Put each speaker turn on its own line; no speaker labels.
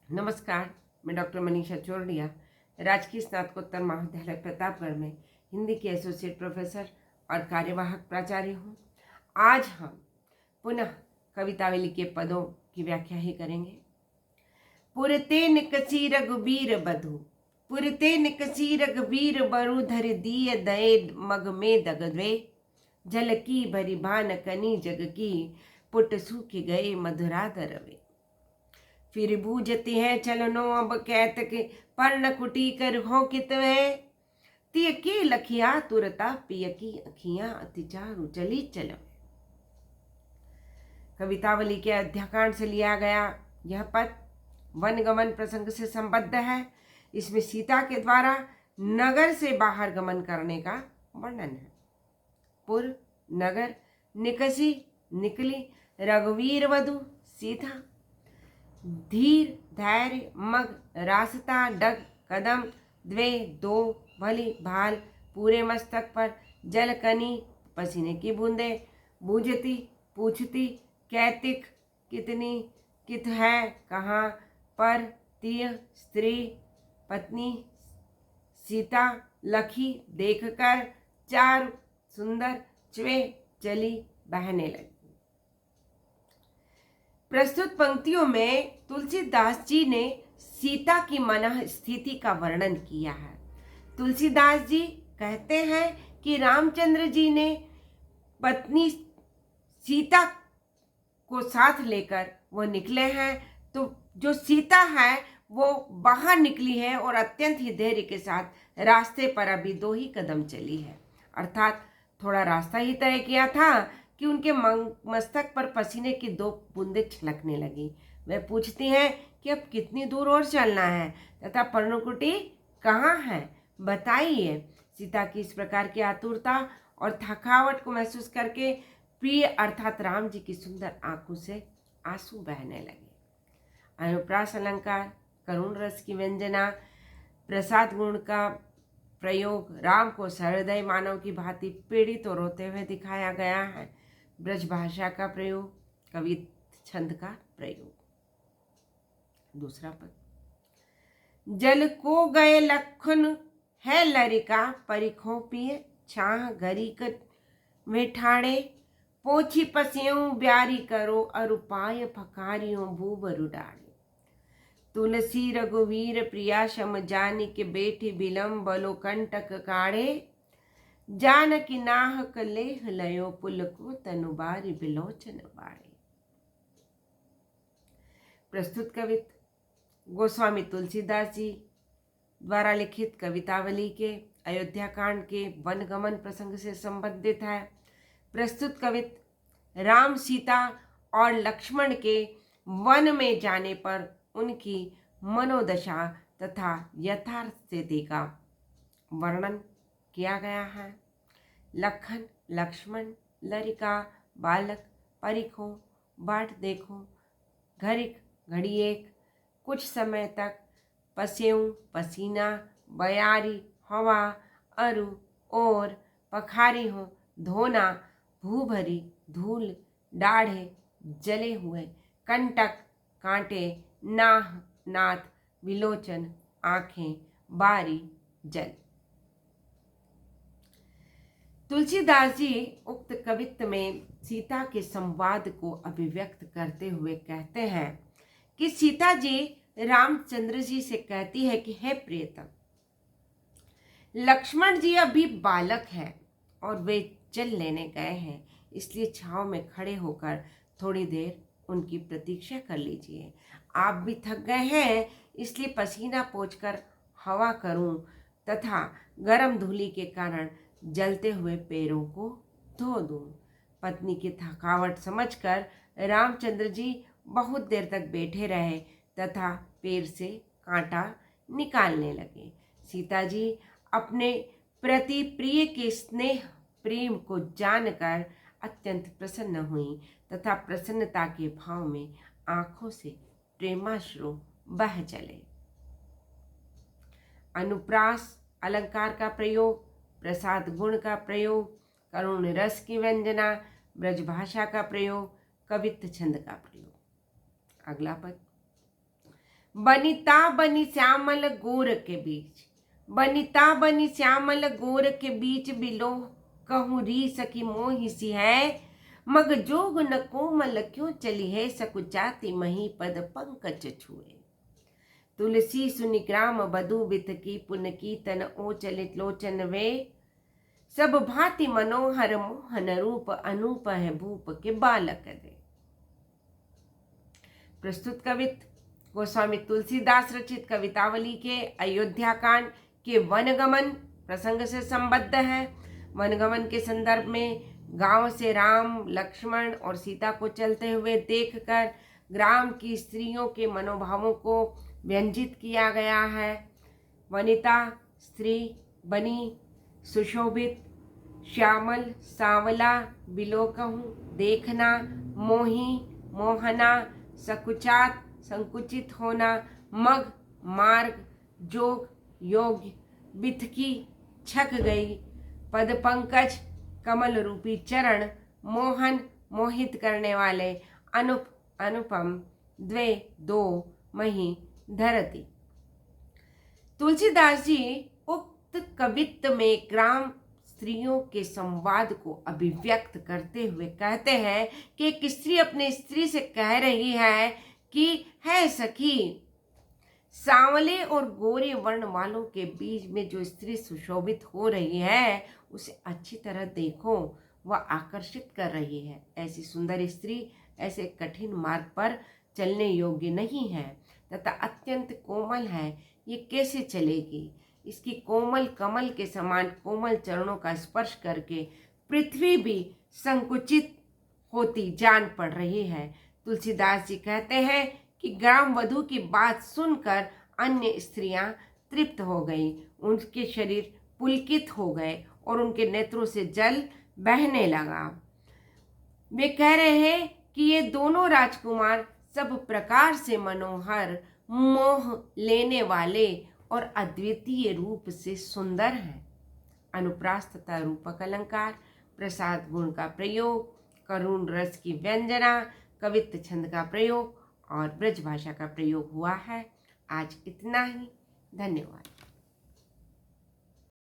नमस्कार, मैं डॉक्टर मनीषा चोरडिया, राजकीय स्नातकोत्तर महाविद्यालय प्रतापगढ़ में हिंदी की एसोसिएट प्रोफेसर और कार्यवाहक प्राचार्य हूँ। आज हम पुनः कवितावली के पदों की व्याख्या ही करेंगे। पुरते निकसी रघुबीर बधु, पुरते निकसी रघुबीर बरु धर दिय दये मग में दगद्वे, जल की भरी भान कनी जग की, पुट सूख गए मधुराधर वे। फिर बूझती है चलनो अब कैत के, पर्ण कुटी कर हो कितवे, तिय की लखिया तुरता पिय की अखियां अतिचारु चली चलो। कवितावली के अध्याकांड से लिया गया यह पद वनगमन प्रसंग से संबद्ध है। इसमें सीता के द्वारा नगर से बाहर गमन करने का वर्णन है। पुर नगर, निकसी निकली, रघुवीर वधु सीता, धीर धैर्य, मग रास्ता, डग कदम, द्वे दो, भली भाल पूरे मस्तक पर, जल कनी पसीने की बूंदे, बूझती पूछती, कैतिक कितनी, कित है कहाँ पर, तिय स्त्री पत्नी, सीता लखी देखकर, चार सुंदर, च्वे चली बहने लगी। प्रस्तुत पंक्तियों में तुलसीदास जी ने सीता की मन स्थिति का वर्णन किया है। तुलसीदास जी कहते हैं कि रामचंद्र जी ने पत्नी सीता को साथ लेकर वो निकले हैं, तो जो सीता है वो बाहर निकली है और अत्यंत ही धैर्य के साथ रास्ते पर अभी 2 ही कदम चली है, अर्थात थोड़ा रास्ता ही तय किया था कि उनके मस्तक पर पसीने की 2 बूंदें छलकने लगी। वह पूछती हैं कि अब कितनी दूर और चलना है तथा पर्णकुटी कहाँ है, बताइए। सीता की इस प्रकार की आतुरता और थकावट को महसूस करके प्रिय अर्थात राम जी की सुंदर आंखों से आंसू बहने लगे। अनुप्रास अलंकार, करुण रस की व्यंजना, प्रसाद गुण का प्रयोग, राम को सहृदय मानव की भांति पीड़ित और रोते हुए दिखाया गया है। ब्रज भाषा का प्रयोग, कवि छंद का प्रयोग। दूसरा पद, जल को गए लखन है लरिका, परिखों पिए छाह गरीक वेठाड़े, पोछी पसियों ब्यारी करो, अरुपाय फकारियों भूबर उडाड़े। तुलसी रघुवीर प्रिया शम जानी के बेटी बिलम बलो कंटक काढ़े, जानकी नाहक लेह लयो पुल को तनुबारी बिलोचन बाड़े। प्रस्तुत कवित गोस्वामी तुलसीदास जी द्वारा लिखित कवितावली के अयोध्या कांड के वनगमन प्रसंग से संबंधित है। प्रस्तुत कवित राम, सीता और लक्ष्मण के वन में जाने पर उनकी मनोदशा तथा यथार्थ स्थिति का वर्णन किया गया है। लखन, लक्ष्मण, लरिका, बालक, परिखो, बाट देखो, घरिक घड़ी एक, कुछ समय तक, पसेऊ पसीना, बयारी हवा, अरु और पखारी हो, धोना भूभरी धूल, डाढ़े जले हुए, कंटक कांटे, नाह नाथ, विलोचन आंखें, बारी जल। तुलसीदास जी उक्त कवित्त में सीता के संवाद को अभिव्यक्त करते हुए कहते हैं कि सीता जी रामचंद्र जी से कहती है कि हे प्रियतम, लक्ष्मण जी अभी बालक हैं और वे जल लेने गए हैं, इसलिए छांव में खड़े होकर थोड़ी देर उनकी प्रतीक्षा कर लीजिए। आप भी थक गए हैं, इसलिए पसीना पोंछकर हवा करूं तथा गर्म धूलि के कारण जलते हुए पैरों को धो दूं। पत्नी की थकावट समझकर रामचंद्र जी बहुत देर तक बैठे रहे तथा पैर से कांटा निकालने लगे। सीता जी अपने प्रति प्रिय के स्नेह प्रेम को जानकर अत्यंत प्रसन्न हुई तथा प्रसन्नता के भाव में आंखों से प्रेमाश्रु बह चले। अनुप्रास अलंकार का प्रयोग, प्रसाद गुण का प्रयोग, करुण रस की व्यंजना, ब्रज भाषा का प्रयोग, कवित्त छंद का प्रयोग। अगला पद, बनिता बनी श्यामल गोर के बीच, बनिता बनी श्यामल गोर के बीच बिलो कहूँ री सकी मोहि सी है, मग जोग न कोमल क्यों चली है, सकुचाती मही पद पंकज छुए। तुलसी सुनि ग्राम बधु बित की, पुन की तन ओ चलित लोचन वे, सब भांति मनोहर मोहन रूप, अनूप है भूप के बालक दे। प्रस्तुत कवित गोस्वामी तुलसीदास रचित कवितावली के अयोध्या कांड के वनगमन प्रसंग से संबद्ध है। वनगमन के संदर्भ में गांव से राम, लक्ष्मण और सीता को चलते हुए देखकर ग्राम की स्त्रियों के मनोभावों को व्यंजित किया गया है। वनिता स्त्री बनी, सुशोभित, श्यामल सांवला, बिलोकहूँ देखना, मोही मोहना, सकुचात संकुचित होना, मग मार्ग, जोग योग्य, बिथकी छक गई, पद पंकज कमल रूपी चरण, मोहन मोहित करने वाले, अनुप अनुपम, द्वे दो, मही धरती। तुलसीदास जी उक्त कवित्व में ग्राम स्त्रियों के संवाद को अभिव्यक्त करते हुए कहते हैं कि एक स्त्री अपने स्त्री से कह रही है कि है सखी, सांवले और गोरे वर्ण वालों के बीच में जो स्त्री सुशोभित हो रही है उसे अच्छी तरह देखो, वह आकर्षित कर रही है। ऐसी सुंदर स्त्री ऐसे कठिन मार्ग पर चलने योग्य नहीं है तथा अत्यंत कोमल है, ये कैसे चलेगी? इसकी कोमल कमल के समान कोमल चरणों का स्पर्श करके पृथ्वी भी संकुचित होती जान पड़ रही है। तुलसीदास जी कहते हैं कि ग्राम वधू की बात सुनकर अन्य स्त्रियां तृप्त हो गईं, उनके शरीर पुलकित हो गए और उनके नेत्रों से जल बहने लगा। वे कह रहे हैं कि ये दोनों राजकुमार सब प्रकार से मनोहर, मोह लेने वाले और अद्वितीय रूप से सुंदर हैं। अनुप्रास तथा रूपक अलंकार, प्रसाद गुण का प्रयोग, करुण रस की व्यंजना, कवित्व छंद का प्रयोग और ब्रज भाषा का प्रयोग हुआ है। आज इतना ही। धन्यवाद।